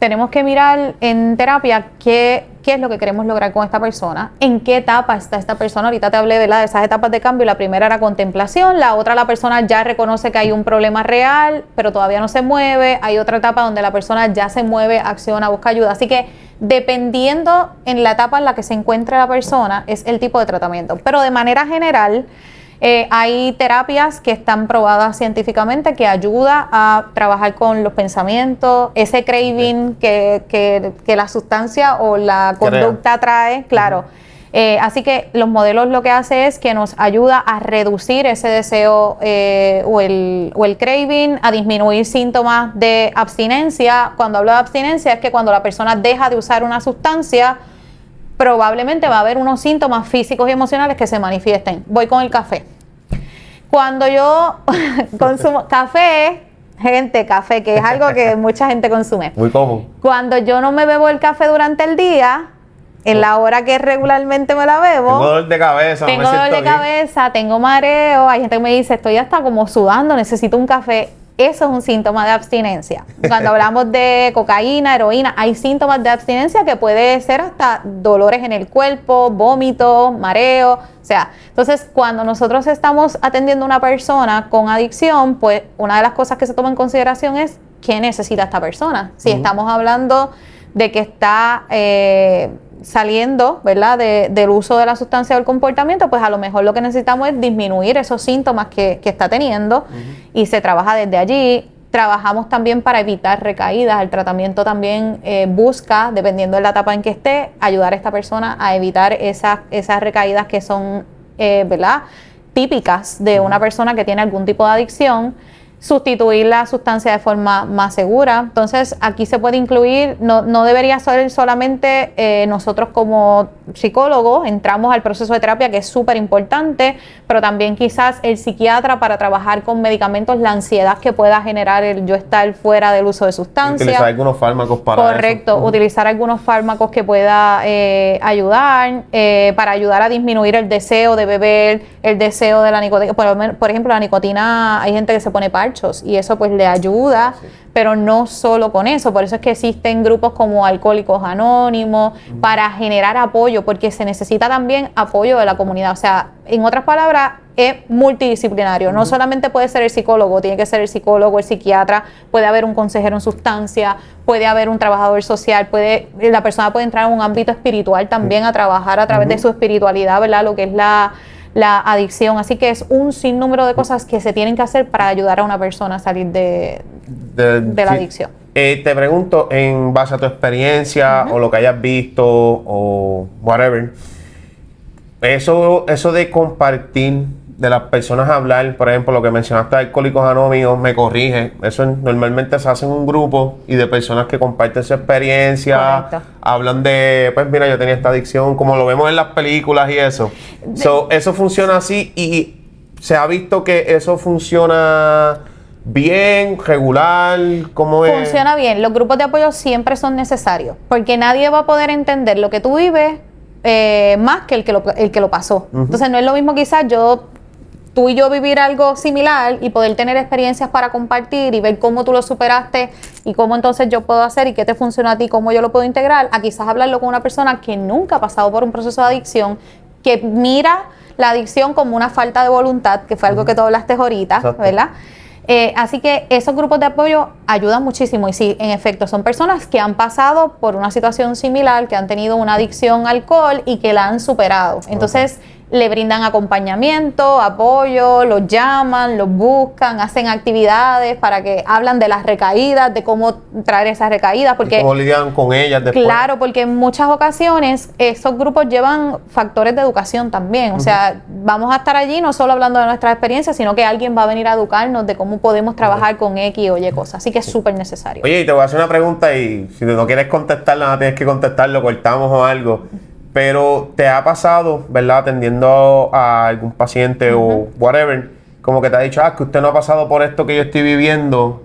tenemos que mirar en terapia qué es lo que queremos lograr con esta persona, en qué etapa está esta persona. Ahorita te hablé, ¿verdad?, de esas etapas de cambio. La primera era contemplación, la otra la persona ya reconoce que hay un problema real, pero todavía no se mueve. Hay otra etapa donde la persona ya se mueve, acciona, busca ayuda. Así que dependiendo en la etapa en la que se encuentre la persona, es el tipo de tratamiento. Pero de manera general, hay terapias que están probadas científicamente que ayuda a trabajar con los pensamientos, ese craving que la sustancia o la conducta trae, claro. Así que los modelos lo que hace es que nos ayuda a reducir ese deseo o el craving, a disminuir síntomas de abstinencia. Cuando hablo de abstinencia es que cuando la persona deja de usar una sustancia, probablemente va a haber unos síntomas físicos y emocionales que se manifiesten. Voy con el café. Cuando yo consumo café, café, que es algo que mucha gente consume. Muy común. Cuando yo no me bebo el café durante el día, en la hora que regularmente me la bebo, tengo dolor de cabeza, tengo mareo, hay gente que me dice, estoy hasta como sudando, necesito un café. Eso es un síntoma de abstinencia. Cuando hablamos de cocaína, heroína, hay síntomas de abstinencia que puede ser hasta dolores en el cuerpo, vómito, mareo. O sea, entonces cuando nosotros estamos atendiendo a una persona con adicción, pues una de las cosas que se toma en consideración es qué necesita esta persona. Si estamos hablando de que está saliendo, ¿verdad?, del uso de la sustancia o del comportamiento, pues a lo mejor lo que necesitamos es disminuir esos síntomas que está teniendo y se trabaja desde allí. Trabajamos también para evitar recaídas. El tratamiento también busca, dependiendo de la etapa en que esté, ayudar a esta persona a evitar esas recaídas que son, ¿verdad?, típicas de una persona que tiene algún tipo de adicción. Sustituir la sustancia de forma más segura. Entonces, aquí se puede incluir, no debería ser solamente nosotros como psicólogos, entramos al proceso de terapia, que es súper importante, pero también quizás el psiquiatra para trabajar con medicamentos la ansiedad que pueda generar el yo estar fuera del uso de sustancias. Utilizar algunos fármacos para Correcto, eso. utilizar algunos fármacos que pueda ayudar, para ayudar a disminuir el deseo de beber, el deseo de la nicotina. Por ejemplo, la nicotina, hay gente que se pone parchos y eso pues le ayuda, pero no solo con eso. Por eso es que existen grupos como Alcohólicos Anónimos para generar apoyo, porque se necesita también apoyo de la comunidad. O sea, en otras palabras, es multidisciplinario. No solamente puede ser el psicólogo, tiene que ser el psicólogo, el psiquiatra, puede haber un consejero en sustancia, puede haber un trabajador social, la persona puede entrar en un ámbito espiritual también a trabajar a través de su espiritualidad, ¿verdad?, lo que es la adicción. Así que es un sinnúmero de cosas que se tienen que hacer para ayudar a una persona a salir de la adicción. Te pregunto, en base a tu experiencia o lo que hayas visto o whatever, eso de compartir, de las personas hablar, por ejemplo, lo que mencionaste de Alcohólicos Anónimos, me corrige, eso normalmente se hace en un grupo y de personas que comparten su experiencia. Correcto. Hablan de, pues mira, yo tenía esta adicción, como lo vemos en las películas y eso. Eso funciona así y se ha visto que eso funciona bien, regular, ¿cómo es? Funciona bien. Los grupos de apoyo siempre son necesarios, porque nadie va a poder entender lo que tú vives más que el que lo pasó. Entonces no es lo mismo quizás tú y yo vivir algo similar y poder tener experiencias para compartir y ver cómo tú lo superaste y cómo entonces yo puedo hacer y qué te funciona a ti, cómo yo lo puedo integrar, a quizás hablarlo con una persona que nunca ha pasado por un proceso de adicción, que mira la adicción como una falta de voluntad, que fue algo que tú hablaste ahorita. Exacto. ¿Verdad? Así que esos grupos de apoyo ayudan muchísimo y sí, en efecto, son personas que han pasado por una situación similar, que han tenido una adicción al alcohol y que la han superado. Entonces, le brindan acompañamiento, apoyo, los llaman, los buscan, hacen actividades para que hablan de las recaídas, de cómo traer esas recaídas. Porque, ¿y cómo lidian con ellas después? Claro, porque en muchas ocasiones esos grupos llevan factores de educación también. O sea, vamos a estar allí no solo hablando de nuestras experiencias, sino que alguien va a venir a educarnos de cómo podemos trabajar con X o Y cosas. Así que es súper necesario. Oye, y te voy a hacer una pregunta y si no quieres contestarla, no tienes que contestarlo, cortamos o algo. Pero te ha pasado, ¿verdad?, atendiendo a algún paciente o whatever, como que te ha dicho, que usted no ha pasado por esto que yo estoy viviendo,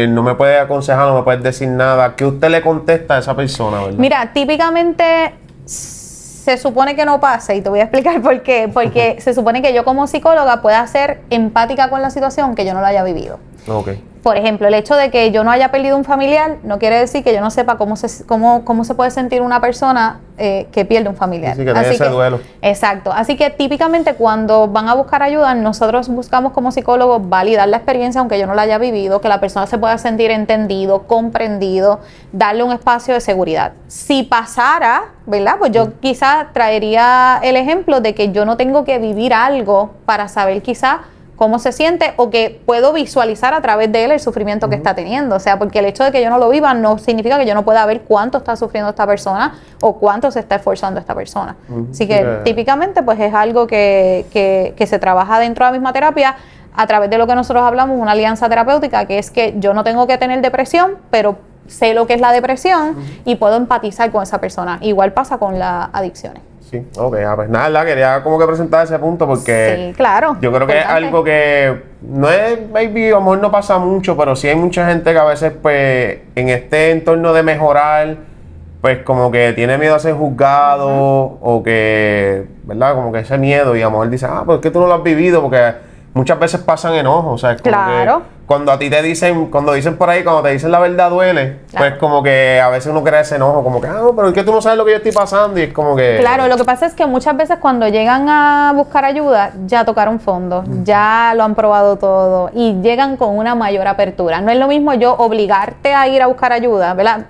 no me puede aconsejar, no me puede decir nada. ¿Qué usted le contesta a esa persona, verdad? Mira, típicamente se supone que no pasa y te voy a explicar por qué. Porque se supone que yo como psicóloga pueda ser empática con la situación que yo no la haya vivido. Okay. Por ejemplo, el hecho de que yo no haya perdido un familiar no quiere decir que yo no sepa cómo se puede sentir una persona que pierde un familiar. Así que tiene ese duelo. Exacto. Así que típicamente cuando van a buscar ayuda, nosotros buscamos como psicólogos validar la experiencia aunque yo no la haya vivido, que la persona se pueda sentir entendido, comprendido, darle un espacio de seguridad. Si pasara, ¿verdad? Pues yo quizás traería el ejemplo de que yo no tengo que vivir algo para saber quizás cómo se siente o que puedo visualizar a través de él el sufrimiento que está teniendo. O sea, porque el hecho de que yo no lo viva no significa que yo no pueda ver cuánto está sufriendo esta persona o cuánto se está esforzando esta persona. Así que típicamente pues es algo que se trabaja dentro de la misma terapia a través de lo que nosotros hablamos, una alianza terapéutica, que es que yo no tengo que tener depresión, pero sé lo que es la depresión y puedo empatizar con esa persona. Igual pasa con las adicciones. Sí, ok, pues nada, quería como que presentar ese punto porque sí, claro, yo creo que es algo que no es, maybe, a lo mejor no pasa mucho, pero sí hay mucha gente que a veces pues en este entorno de mejorar, pues como que tiene miedo a ser juzgado o que, ¿verdad? Como que ese miedo y a lo mejor dice, pues es que tú no lo has vivido porque muchas veces pasan enojos, o sea, es como Claro. que cuando a ti te dicen, cuando dicen por ahí, cuando te dicen la verdad duele, Claro. pues como que a veces uno crea ese enojo, como que, pero es que tú no sabes lo que yo estoy pasando, y es como que... Claro, lo que pasa es que muchas veces cuando llegan a buscar ayuda, ya tocaron fondo, ya lo han probado todo y llegan con una mayor apertura. No es lo mismo yo obligarte a ir a buscar ayuda, ¿verdad?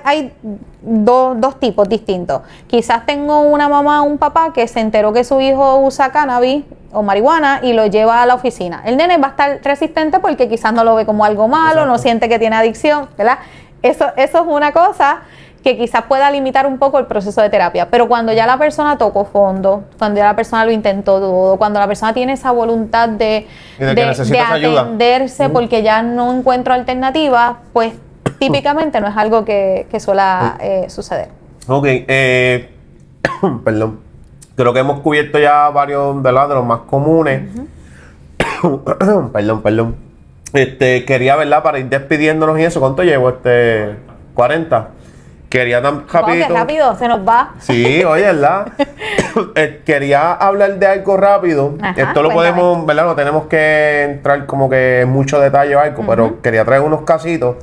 Hay dos tipos distintos. Quizás tengo una mamá o un papá que se enteró que su hijo usa cannabis o marihuana y lo lleva a la oficina. El nene va a estar resistente porque quizás no lo ve como algo malo, Exacto. no siente que tiene adicción, ¿verdad? Eso es una cosa que quizás pueda limitar un poco el proceso de terapia. Pero cuando ya la persona tocó fondo, cuando ya la persona lo intentó todo, cuando la persona tiene esa voluntad de Y de que necesitas ayuda. atenderse porque ya no encuentro alternativa, pues típicamente no es algo que suele suceder. Ok, perdón. Creo que hemos cubierto ya varios, ¿verdad? De los más comunes. Perdón. Quería, ¿verdad? Para ir despidiéndonos y eso, ¿cuánto llevo? 40. Quería tan Wow, qué rapidito. rápido, se nos va. Sí, oye, ¿verdad? Quería hablar de algo rápido. Ajá, Esto lo cuéntame. podemos, ¿verdad? No tenemos que entrar como que en mucho detalle o algo, pero quería traer unos casitos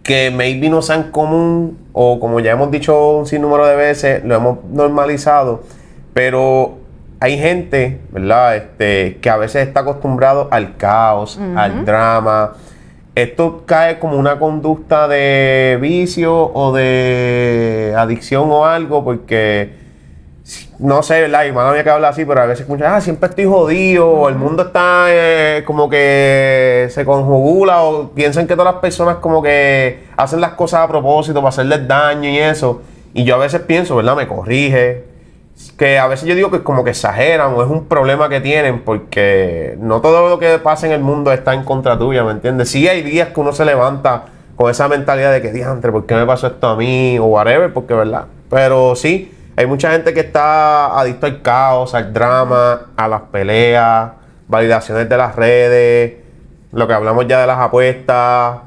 que maybe no sean común, o como ya hemos dicho un sinnúmero de veces, lo hemos normalizado, pero hay gente, ¿verdad? Que a veces está acostumbrado al caos, al drama. Esto cae como una conducta de vicio o de adicción o algo, porque no sé, ¿verdad? Mi hermano había que hablar así, pero a veces escuchan, siempre estoy jodido, o el mundo está como que se conjugula, o piensan que todas las personas como que hacen las cosas a propósito para hacerles daño y eso. Y yo a veces pienso, ¿verdad? Me corrige, que a veces yo digo que como que exageran o es un problema que tienen, porque no todo lo que pasa en el mundo está en contra tuya, ¿me entiendes? Sí hay días que uno se levanta con esa mentalidad de que, diantre, ¿por qué me pasó esto a mí? O whatever, porque, ¿verdad? Pero sí, hay mucha gente que está adicto al caos, al drama, a las peleas, validaciones de las redes, lo que hablamos ya de las apuestas,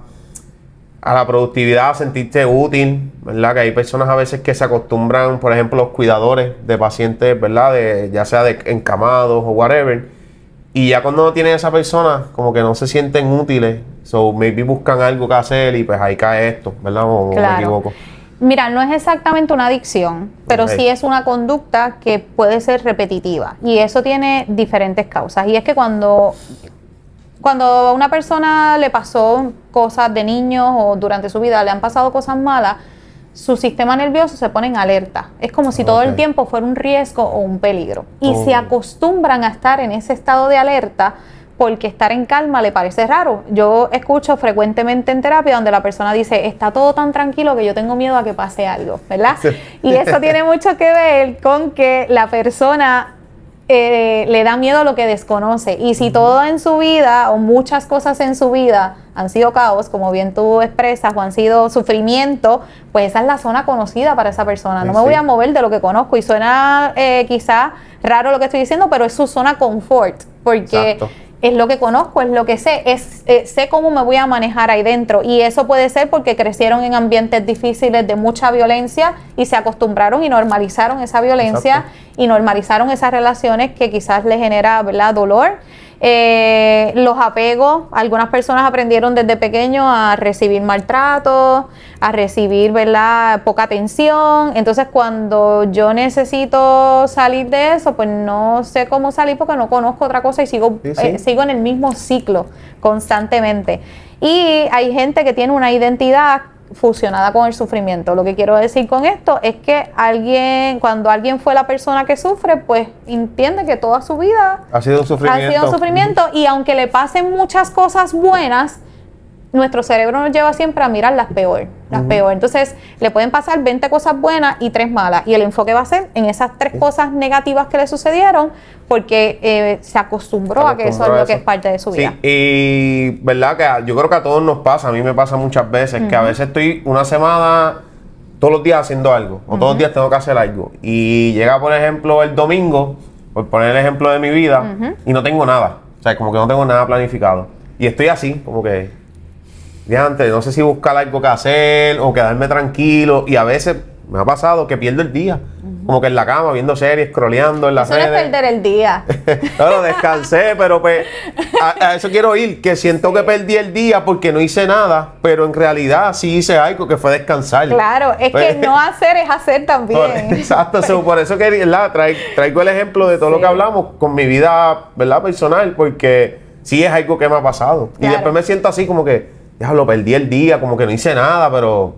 a la productividad, a sentirte útil, ¿verdad? Que hay personas a veces que se acostumbran, por ejemplo, los cuidadores de pacientes, ¿verdad? Ya sea de encamados o whatever. Y ya cuando no tienen esa persona, como que no se sienten útiles. So, maybe buscan algo que hacer y pues ahí cae esto, ¿verdad? O me equivoco. Mira, no es exactamente una adicción, pero Ok. sí es una conducta que puede ser repetitiva. Y eso tiene diferentes causas. Y es que cuando a una persona le pasó cosas de niños o durante su vida le han pasado cosas malas, su sistema nervioso se pone en alerta. Es como si todo el Ok. tiempo fuera un riesgo o un peligro. Y Oh. se acostumbran a estar en ese estado de alerta porque estar en calma le parece raro. Yo escucho frecuentemente en terapia donde la persona dice, está todo tan tranquilo que yo tengo miedo a que pase algo, ¿verdad? Sí. Y eso tiene mucho que ver con que la persona le da miedo a lo que desconoce. Y si todo en su vida o muchas cosas en su vida han sido caos, como bien tú expresas, o han sido sufrimiento, pues esa es la zona conocida para esa persona. No me voy a mover de lo que conozco. Y suena quizá raro lo que estoy diciendo, pero es su zona confort, porque Exacto. es lo que conozco, es lo que sé, sé cómo me voy a manejar ahí dentro. Y eso puede ser porque crecieron en ambientes difíciles de mucha violencia y se acostumbraron y normalizaron esa violencia. Exacto. Y normalizaron esas relaciones que quizás les genera, ¿verdad?, dolor. Los apegos, algunas personas aprendieron desde pequeños a recibir maltrato, a recibir, ¿verdad?, poca atención. Entonces, cuando yo necesito salir de eso, pues no sé cómo salir porque no conozco otra cosa y sigo en el mismo ciclo constantemente. Y hay gente que tiene una identidad fusionada con el sufrimiento. Lo que quiero decir con esto es que cuando alguien fue la persona que sufre, pues entiende que toda su vida Ha sido un sufrimiento. ha sido un sufrimiento, y aunque le pasen muchas cosas buenas, nuestro cerebro nos lleva siempre a mirar las peor. Entonces, le pueden pasar 20 cosas buenas y 3 malas, y el enfoque va a ser en esas 3 cosas negativas que le sucedieron, porque se acostumbró a que eso es lo que es parte de su vida. Sí, y verdad que yo creo que a todos nos pasa, a mí me pasa muchas veces, que a veces estoy una semana, todos los días haciendo algo, o todos los días tengo que hacer algo, y llega, por ejemplo, el domingo, por poner el ejemplo de mi vida, y no tengo nada, o sea, como que no tengo nada planificado, y estoy así, como que antes, no sé si buscar algo que hacer o quedarme tranquilo, y a veces me ha pasado que pierdo el día como que en la cama, viendo series, scrolleando en las Eso no es redes. perder el día. Claro, descansé, pero pues a eso quiero ir, que siento que perdí el día porque no hice nada, pero en realidad sí hice algo que fue descansar. Claro, es que no hacer es hacer también. Exacto, por eso quería, ¿verdad? Traigo el ejemplo de todo lo que hablamos con mi vida, ¿verdad? Personal, porque sí es algo que me ha pasado. Claro. Y después me siento así como que, lo perdí el día, como que no hice nada, pero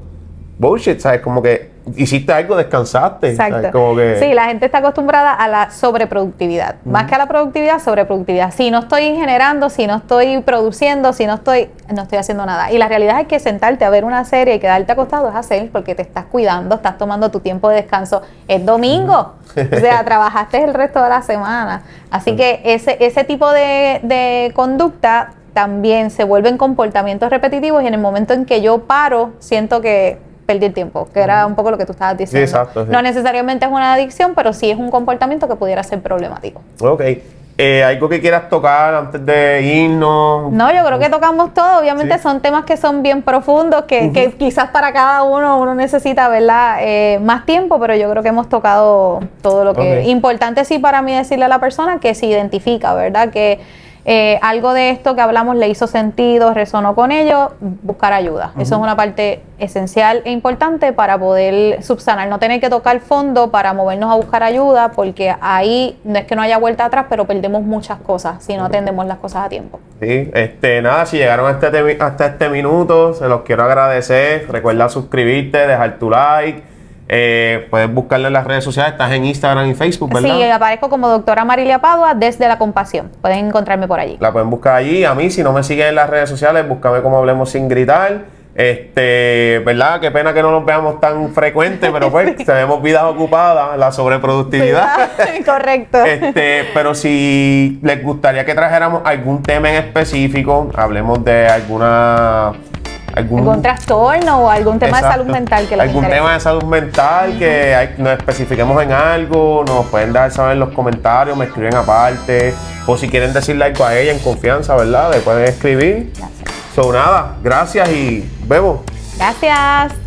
bullshit, ¿sabes? Como que hiciste algo, descansaste. Exacto. ¿Sabes? Como que... Sí, la gente está acostumbrada a la sobreproductividad. Más que a la productividad, sobreproductividad. Si no estoy generando, si no estoy produciendo, si no estoy haciendo nada. Y la realidad es que sentarte a ver una serie y quedarte acostado es hacer, porque te estás cuidando, estás tomando tu tiempo de descanso. Es domingo. O sea, trabajaste el resto de la semana. Así que ese tipo de conducta también se vuelven comportamientos repetitivos, y en el momento en que yo paro, siento que perdí el tiempo, que era un poco lo que tú estabas diciendo. Sí, exacto, sí. No necesariamente es una adicción, pero sí es un comportamiento que pudiera ser problemático. Ok. ¿Algo que quieras tocar antes de irnos? No, yo creo que tocamos todo. Obviamente Sí. son temas que son bien profundos, que quizás para cada uno necesita, ¿verdad? Más tiempo, pero yo creo que hemos tocado todo lo que... Ok. Importante sí para mí decirle a la persona que se identifica, ¿verdad? Que algo de esto que hablamos le hizo sentido, resonó con ello, buscar ayuda. Eso es una parte esencial e importante para poder subsanar, no tener que tocar fondo para movernos a buscar ayuda, porque ahí no es que no haya vuelta atrás, pero perdemos muchas cosas si no atendemos las cosas a tiempo. Sí, nada, si llegaron hasta este minuto, se los quiero agradecer. Recuerda suscribirte, dejar tu like. Puedes buscarla en las redes sociales, estás en Instagram y Facebook, ¿verdad? Sí, aparezco como doctora Marilia Padua desde La Compasión. Pueden encontrarme por allí. La pueden buscar allí. A mí, si no me siguen en las redes sociales, búscame como Hablemos Sin Gritar. ¿Verdad? Qué pena que no nos veamos tan frecuente, pero pues tenemos vidas ocupadas, la sobreproductividad. Correcto. Pero si les gustaría que trajéramos algún tema en específico, hablemos de algún trastorno o algún tema de Exacto. salud mental que les algún interese. tema de salud mental que nos especifiquemos en algo, nos pueden dejar saber en los comentarios, me escriben aparte, o si quieren decirle algo a ella en confianza, ¿verdad? Le pueden escribir. Gracias. Nada, gracias y vemos. Gracias.